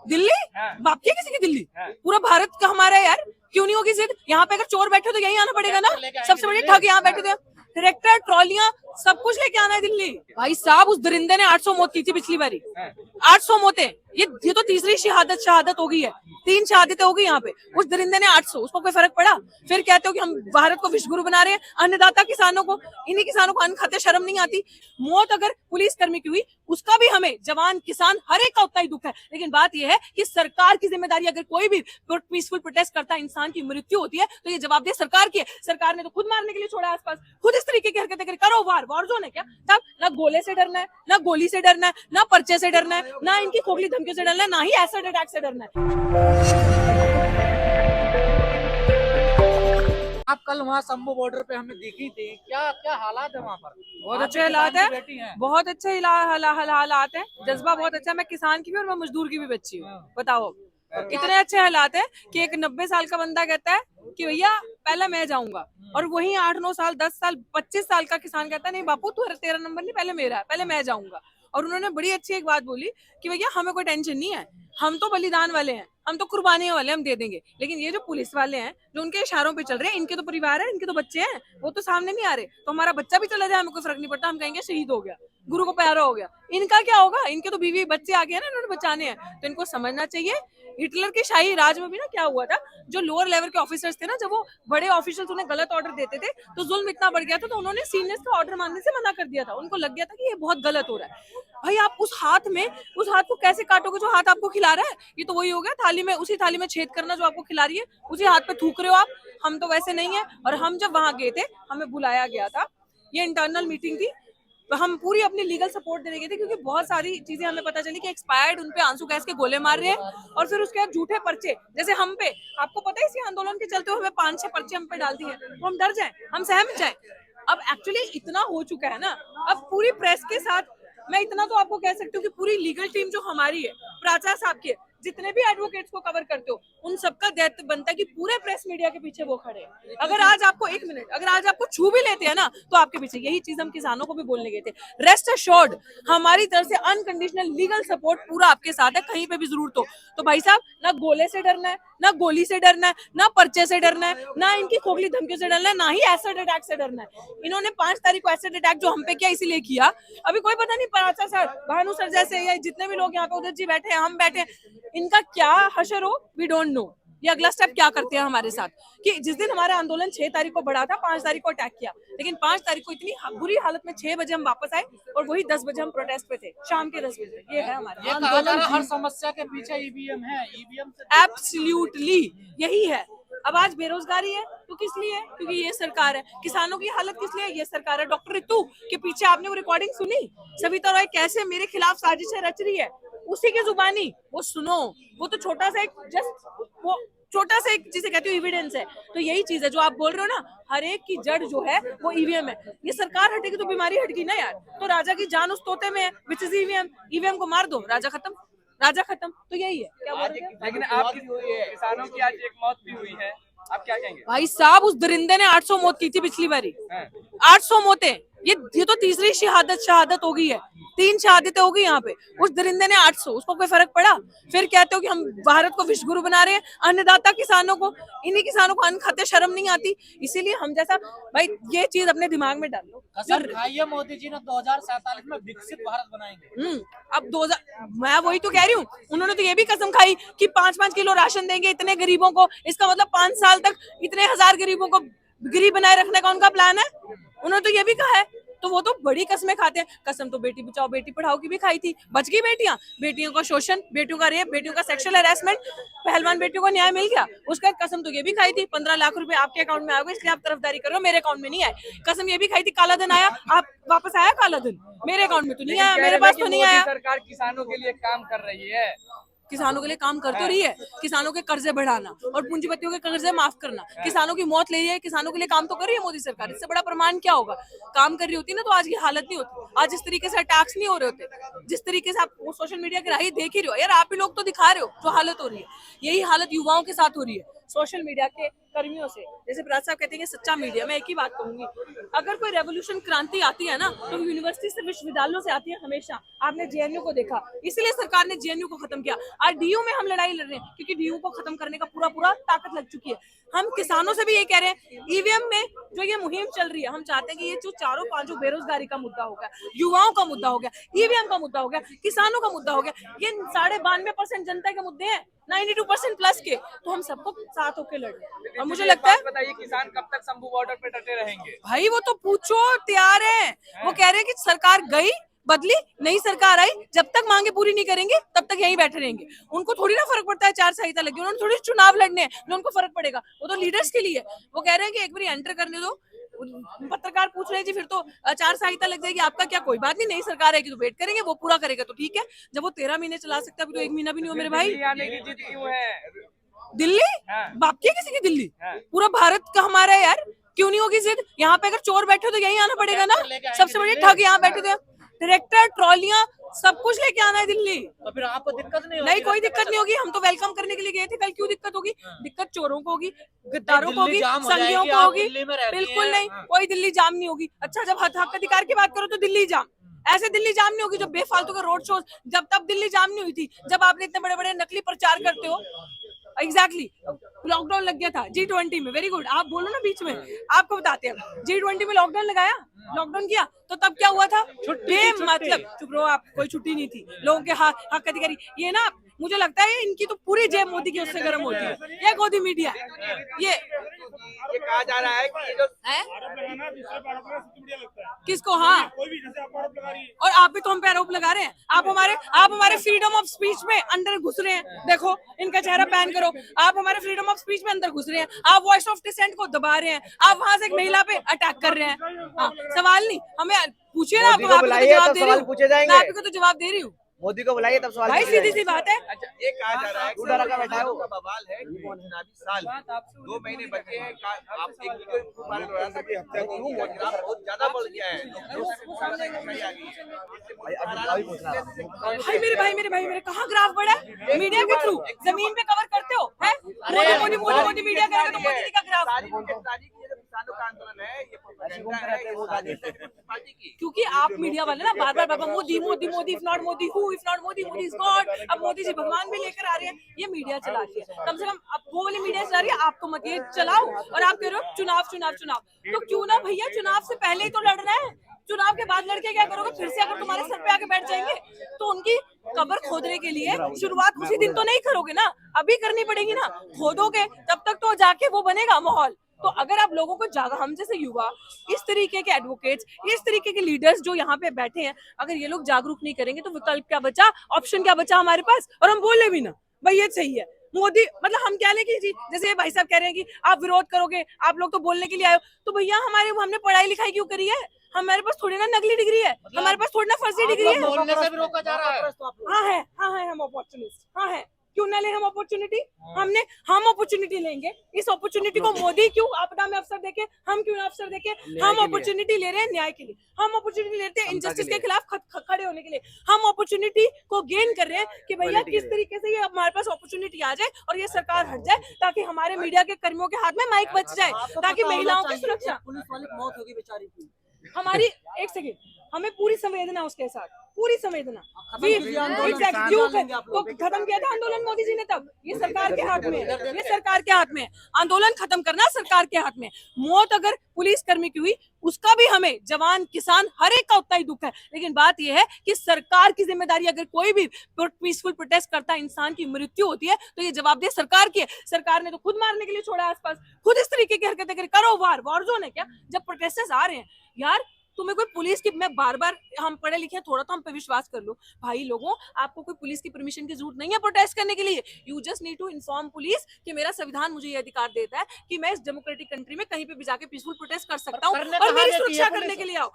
दिल्ली बाप की किसी की दिल्ली, पूरा भारत का हमारा है यार, क्यों नहीं होगी जिद? यहाँ पे अगर चोर बैठे हो तो यही आना पड़ेगा ना, सबसे बड़े ठग यहाँ बैठे थे, ट्रैक्टर ट्रॉलियां सब कुछ लेके आना है दिल्ली। भाई साहब उस दरिंदे ने 800 मौत की थी पिछली बारी, 800 मौतें, ये तो तीसरी शहादत हो गई है, 3 शहादतें हो गई यहाँ पे, उस दरिंदे ने 800, उसको कोई फर्क पड़ा? फिर कहते हो कि हम भारत को विश्व गुरु बना रहे हैं, अन्नदाता किसानों को, इन्हीं किसानों को अन्न खाते शर्म नहीं आती? मौत अगर पुलिस कर्मी की हुई उसका भी हमें, जवान किसान हर एक का उतना ही दुख है, लेकिन बात यह है कि सरकार की जिम्मेदारी, अगर कोई भी पीसफुल प्रोटेस्ट करता है, इंसान की मृत्यु होती है तो ये जवाबदेह सरकार की है। सरकार ने तो खुद मारने के लिए छोड़ा आसपास, खुद इस तरीके की हरकतें करो, वार जोन है क्या? तब ना गोले से डरना है, ना गोली से डरना है, ना पर्चे से डरना है, ना इनकी खोखली धमकियों से डरना है, ना ही एसिड अटैक से डरना है। आप कल वहाँ शंभू बॉर्डर पे हमें दिखी थी, क्या क्या हालात है वहाँ पर? बहुत अच्छे हालात है, बहुत अच्छे हालात है, जज्बा बहुत अच्छा है। मैं किसान की भी और मैं मजदूर की भी बच्ची हूँ, बताओ इतने अच्छे हालात है कि एक 90 साल का बंदा कहता है कि भैया पहले मैं जाऊंगा, और वही 8-9 साल 10 साल 25 साल का किसान कहता है नहीं बापू तेरा नंबर नहीं, पहले मेरा है, पहले मैं जाऊंगा। और उन्होंने बड़ी अच्छी एक बात बोली कि भैया हमें कोई टेंशन नहीं है, हम तो बलिदान वाले हैं, हम तो कुर्बानी वाले, हम दे देंगे, लेकिन ये जो पुलिस वाले हैं जो उनके इशारों पे चल रहे हैं, इनके तो परिवार है, इनके तो बच्चे हैं, वो तो सामने नहीं आ रहे, तो हमारा बच्चा भी चला जाए हमें कोई फर्क नहीं पड़ता, हम कहेंगे शहीद हो गया, गुरु को प्यारा हो गया। इनका क्या होगा? इनके तो बीवी बच्चे आ गए हैं ना, इन्होंने बचाने हैं, तो इनको समझना चाहिए। हिटलर के शाही राज में भी ना क्या हुआ था, जो लोअर लेवल के ऑफिसर्स थे ना, जब वो बड़े ऑफिसर्स उन्हें गलत ऑर्डर देते थे तो जुल्म इतना बढ़ गया था, तो उन्होंने सीनियर्स का ऑर्डर मानने से मना कर दिया था, उनको लग गया था कि ये बहुत गलत हो रहा है। भाई आप उस हाथ को कैसे काटोगे जो हाथ आपको खिला रहा है? ये तो वही हो गया थाली में, उसी थाली में छेद करना जो आपको खिला रही है, उसी हाथ पे थूक रहे हो आप। हम तो वैसे नहीं है, और हम जब वहां गए थे हमें बुलाया गया था, ये इंटरनल मीटिंग थी, हम पूरी अपनी लीगल सपोर्ट देने गए थे, क्योंकि बहुत सारी चीजें हमें पता चली कि एक्सपायर्ड उनपे आंसू गैस के गोले मार रहे हैं, और फिर उसके बाद झूठे पर्चे, जैसे हम पे, आपको पता है इसी आंदोलन के चलते हुए 5-6 पर्चे हम पे डाल दिए, तो हम डर जाए, हम सहम जाए? अब एक्चुअली इतना हो चुका है ना, अब पूरी प्रेस के साथ मैं इतना तो आपको कह सकती हूँ कि पूरी लीगल टीम जो हमारी है, प्राचार्य साहब की है, जितने भी एडवोकेट्स को कवर करते हो, उन सबका दायित्व बनता है कि पूरे प्रेस मीडिया के पीछे वो खड़े हैं। अगर आज आपको, एक मिनट, अगर आज आपको छू भी लेते हैं ना, तो आपके पीछे, यही चीज हम किसानों को भी बोलने गए थे, रेस्ट अश्योर्ड हमारी तरफ से अनकंडीशनल लीगल सपोर्ट पूरा आपके साथ है, कहीं पे भी जरूरत हो तो। भाई साहब ना गोले से डरना है, ना गोली से डरना है, ना पर्चे से डरना है, ना इनकी खोखली धमकियों से डरना है, ना ही एसिड अटैक से डरना है। इन्होंने 5 तारीख को एसिड अटैक जो हम पे किया, इसीलिए किया, अभी कोई पता नहीं, प्राचा सर, भानु सर जैसे, या जितने भी लोग यहाँ पे, उदय जी बैठे हैं, हम बैठे हैं, इनका क्या हशर हो, वी डोंट नो, ये अगला स्टेप क्या करते हैं हमारे साथ। कि जिस दिन हमारा आंदोलन 6 तारीख को बढ़ा था, 5 तारीख को अटैक किया, लेकिन 5 तारीख को इतनी बुरी हालत में 6 बजे हम वापस आए, और वही 10 बजे हम प्रोटेस्ट पे थे, शाम के 10 बजे। ये है हमारा आंदोलन। हर समस्या के पीछे ईवीएम है, ईवीएम से एब्सोल्युटली यही है। अब आज बेरोजगारी है तो किस लिए? क्योंकि ये सरकार है। किसानों की हालत किस लिए? ये सरकार है। डॉक्टर रितु के पीछे आपने वो रिकॉर्डिंग सुनी, सविता रॉय कैसे मेरे खिलाफ साजिशें रच रही है, उसी की जुबानी वो सुनो। वो तो छोटा सा एक, जस्ट वो छोटा सा एक, जिसे कहती हूँ एविडेंस है। तो यही चीज है जो आप बोल रहे हो ना, हर एक की जड़ जो है वो ईवीएम है। ये सरकार हटेगी तो बीमारी हटेगी ना यार। तो राजा की जान उस तोते में है, विच इज ईवीएम। ईवीएम को मार दो, राजा खत्म, राजा खत्म। तो यही है। क्या बोल रहे थे? लेकिन आपकी किसानों की आज एक मौत भी हुई है, आप क्या कहेंगे? भाई साहब उस दरिंदे ने 800 मौत की थी पिछली बारी, 800 मौतें, ये तो तीसरी शहादत हो गई है, 3 शहादतें हो गई यहाँ पे। उस दरिंदे ने 800, उसको कोई फर्क पड़ा? फिर कहते हो कि हम भारत को विश्व गुरु बना रहे हैं, अन्नदाता किसानों को, इन्हीं किसानों को अन्न खाते शर्म नहीं आती। इसीलिए हम जैसा, भाई ये चीज अपने दिमाग में डाल लो। कसम खाई है मोदी जी ने 2047 में विकसित भारत बनाएंगे। अब 2000, मैं वही तो कह रही हूँ, उन्होंने तो ये भी कसम खाई कि 5-5 किलो राशन देंगे इतने गरीबों को। इसका मतलब 5 साल तक इतने 1000 गरीबों को गरीब बनाए रखने का उनका प्लान है। उन्होंने तो ये भी कहा है, तो वो तो बड़ी कसमें खाते हैं। कसम तो बेटी बचाओ बेटी पढ़ाओ की भी खाई थी, बच गई बेटियां। बेटियों का शोषण, बेटियों का रेप, बेटियों का सेक्सुअल हैरेसमेंट, पहलवान बेटियों को न्याय मिल गया। उसका कसम तो ये भी खाई थी 15 लाख रुपए आपके अकाउंट में आओगे, इसलिए आप तरफदारी कर रहे हो, मेरे अकाउंट में नहीं आए। कसम ये भी खाई थी काला धन आया, आप वापस आया काला धन, मेरे अकाउंट में तो नहीं आया, मेरे पास तो नहीं आया। सरकार किसानों के लिए काम कर रही है, किसानों के लिए काम कर तो रही है, किसानों के कर्जे बढ़ाना और पूंजीपतियों के कर्जे माफ करना, किसानों की मौत ले रही है, किसानों के लिए काम तो कर रही है मोदी सरकार। इससे बड़ा प्रमाण क्या होगा? काम कर रही होती ना तो आज की हालत नहीं होती, आज इस तरीके से अटैक्स नहीं हो रहे होते, जिस तरीके से आप सोशल मीडिया के राही देख ही रहे हो यार। आप ही लोग तो दिखा रहे हो जो हालत हो रही है, यही हालत युवाओं के साथ हो रही है। सोशल मीडिया के कर्मियों से, जैसे बराड़ साहब कहते हैं कि सच्चा मीडिया, मैं एक ही बात कहूंगी, अगर कोई रेवोल्यूशन क्रांति आती है ना तो यूनिवर्सिटी से, विश्वविद्यालयों से आती है हमेशा। आपने जेएनयू को देखा, इसलिए सरकार ने जेएनयू को खत्म किया। आज डीयू में हम लड़ाई लड़ रहे हैं क्योंकि डीयू को खत्म करने का पूरा ताकत लग चुकी है। हम किसानों से भी ये कह रहे हैं, ईवीएम में जो ये मुहिम चल रही है, हम चाहते हैं कि ये जो चारों पांचों, बेरोजगारी का मुद्दा हो गया, युवाओं का मुद्दा हो गया, ईवीएम का मुद्दा हो गया, किसानों का मुद्दा हो गया, ये 92.5% जनता के मुद्दे हैं, 92% प्लस के, तो हम सबको साथ होकर लड़े। और मुझे लगता है, बताइए किसान कब तक शंभू बॉर्डर पे डटे रहेंगे? भाई वो तो पूछो, तैयार है। वो कह रहे हैं कि सरकार गई, बदली, नई सरकार आई, जब तक मांगे पूरी नहीं करेंगे तब तक यहीं बैठे रहेंगे। उनको थोड़ी ना फर्क पड़ता है चार संहिता लगी, उन्होंने थोड़ी चुनाव लड़ने हैं, ना उनको फर्क पड़ेगा, वो तो लीडर्स के लिए। वो कह रहे हैं कि एक बार एंटर करने दो। पत्रकार पूछ रहे हैं जी फिर तो चार संहिता लग जाएगी, आपका क्या? कोई बात नहीं, नई सरकार आएगी तो वेट करेंगे, वो पूरा करेगा तो ठीक है। जब वो 13 महीने चला सकता है, अभी तो 1 महीना भी नहीं हो मेरे भाई। आने की जिद क्यों है? दिल्ली बाप की है किसी की? दिल्ली पूरा भारत का हमारा है यार, क्यों नहीं होगी जिद? यहाँ पे अगर चोर बैठे हो तो यहीं आना पड़ेगा ना। सबसे बड़े ठग यहाँ बैठे थे, ट्रैक्टर, ट्रॉलियां, सब कुछ लेके आना है दिल्ली। तो फिर आपको दिक्कत नहीं होगी? नहीं, कोई दिक्कत नहीं होगी, हम तो वेलकम करने के लिए गए थे। कल क्यों दिक्कत होगी? दिक्कत चोरों को होगी, गद्दारों को होगी, संघियों को होगी। बिल्कुल नहीं, कोई दिल्ली जाम नहीं होगी। अच्छा, जब हक अधिकार की बात करो तो दिल्ली जाम, ऐसे दिल्ली जाम नहीं होगी। जब बेफालतू का रोड शो, जब तब दिल्ली जाम नहीं हुई थी, जब आपने इतने बड़े बड़े नकली प्रचार करते हो। एग्जैक्टली लॉकडाउन लग गया था G20 में, वेरी गुड, आप बोलो ना बीच में, आपको बताते हैं। G20 में लॉकडाउन लगाया, लॉकडाउन किया, तो तब क्या हुआ था? मतलब चुप रहो आप, कोई छुट्टी नहीं थी, लोगों के हक अधिकारी। ये ना, मुझे लगता है इनकी तो पूरी जेब मोदी की उससे गर्म होती है, ये गोदी मीडिया। ये कहा जा रहा है कि जो किसको? हाँ, और आप भी तो हम पे आरोप लगा रहे हैं। आप हमारे फ्रीडम ऑफ स्पीच में अंदर घुस रहे हैं। देखो इनका चेहरा पैन करो, आप हमारे फ्रीडम ऑफ स्पीच में अंदर घुस रहे हैं, आप वॉइस ऑफ डिसेंट को दबा रहे हैं, आप वहां से एक महिला पे अटैक कर रहे हैं। हाँ, सवाल नहीं, हमें पूछिए ना, आप जवाब दे रही हूँ, मैं आपको तो जवाब दे रही हूँ। मोदी को बुलाइए तब सवाल भाई सीधी सी बात है। अच्छा, ये कहा जा रहा है कि किसानों का बवाल है कि चुनावी साल 2 महीने बचे हैं। आप एक वीडियो के बारे में बता सकते हैं, बहुत ज्यादा बढ़ गया है, भाई मेरे कहाँ ग्राफ बढ़ा है? मीडिया के थ्रू जमीन पे कवर करते हो, है? मोदी मीडिया करेगा तो मोदी का ग्राफ। किसानों का आंदोलन है, ये प्रोपेगेंडा है पार्टी की। क्योंकि आप मीडिया वाले ना बार बार Modi Modi Modi, if not Modi who, if not Modi Modi is God. अब मोदी जी भगवान भी लेकर आ रहे हैं, ये मीडिया चला रही है। कम से कम अब वो वाली मीडिया चला रही है, आप तो मत ये चलाओ। और आप कह रहे हो चुनाव चुनाव चुनाव, तो क्यों ना भैया चुनाव से पहले ही तो लड़ना है। चुनाव के बाद लड़के क्या करोगे? फिर से अगर तुम्हारे सर पे आके बैठ जाएंगे तो उनकी कब्र खोदने के लिए शुरुआत उसी दिन तो नहीं करोगे ना, अभी करनी पड़ेगी ना। खोदोगे तब तक तो जाके वो बनेगा माहौल। तो अगर आप लोगों को जागा, हम जैसे युवा, इस तरीके के एडवोकेट्स, इस तरीके के लीडर्स जो यहाँ पे बैठे हैं, अगर ये लोग जागरूक नहीं करेंगे तो विकल्प क्या बचा, ऑप्शन क्या बचा हमारे पास? और हम बोले भी ना भाई ये सही है मोदी, मतलब हम क्या लेंगे जी? जैसे ये भाई साहब कह रहे हैं कि आप विरोध करोगे, आप लोग तो बोलने के लिए आए हो, तो भैया हमने पढ़ाई लिखाई क्यों करी है? हमारे पास थोड़ी ना नकली डिग्री है, हमारे पास थोड़ी ना फर्जी डिग्री है। बोलने से भी रोका जा रहा है। हाँ है हम अपॉर्चुनिस्ट, हाँ है, क्यों ना ले हम अपॉर्चुनिटी? हम अपॉर्चुनिटी लेंगे। इस अपॉर्चुनिटी को मोदी क्यों आपदा में अवसर देके, हम क्यों ना अवसर देके? हम अपॉर्चुनिटी ले रहे हैं न्याय के लिए, हम अपॉर्चुनिटी लेते हैं इनजस्टिस के खिलाफ खड़े होने के लिए। हम अपॉर्चुनिटी को गेन कर रहे हैं कि भैया किस तरीके से ये हमारे पास अपॉर्चुनिटी आ जाए और ये सरकार हट जाए, ताकि हमारे मीडिया के कर्मियों के हाथ में माइक बच जाए, ताकि महिलाओं की सुरक्षा। पुलिस वाली की मौत होगी बेचारी की। हमारी एक सेकेंड, हमें पूरी संवेदना उसके साथ, पूरी संवेदना। खत्म किया था आंदोलन मोदी जी ने तब। ये सरकार के हाथ में, ये सरकार के हाथ में, आंदोलन खत्म करना सरकार के हाथ में। मौत अगर पुलिस कर्मी की हुई, उसका भी हमें, जवान किसान हर एक का उतना ही दुख है। लेकिन बात यह है कि सरकार की जिम्मेदारी, अगर कोई भी पीसफुल प्रोटेस्ट करता इंसान की मृत्यु होती है तो ये जवाबदेह सरकार की है। सरकार ने तो खुद मारने के लिए छोड़ा आसपास, खुद इस तरीके की हरकतें करो। वॉर जोन है क्या जब प्रोटेस्टर्स आ रहे हैं? यार तुम्हें कोई पुलिस की, मैं बार बार, हम पढ़े लिखे हैं, थोड़ा तो हम पे विश्वास कर लो भाई लोगों। आपको कोई पुलिस की परमिशन की जरूरत नहीं है प्रोटेस्ट करने के लिए। You just need to inform police कि मेरा संविधान मुझे ये अधिकार देता है कि मैं इस डेमोक्रेटिक कंट्री में कहीं पे भी जाके पीसफुल प्रोटेस्ट कर सकता हूँ और मेरी सुरक्षा करने के लिए आओ।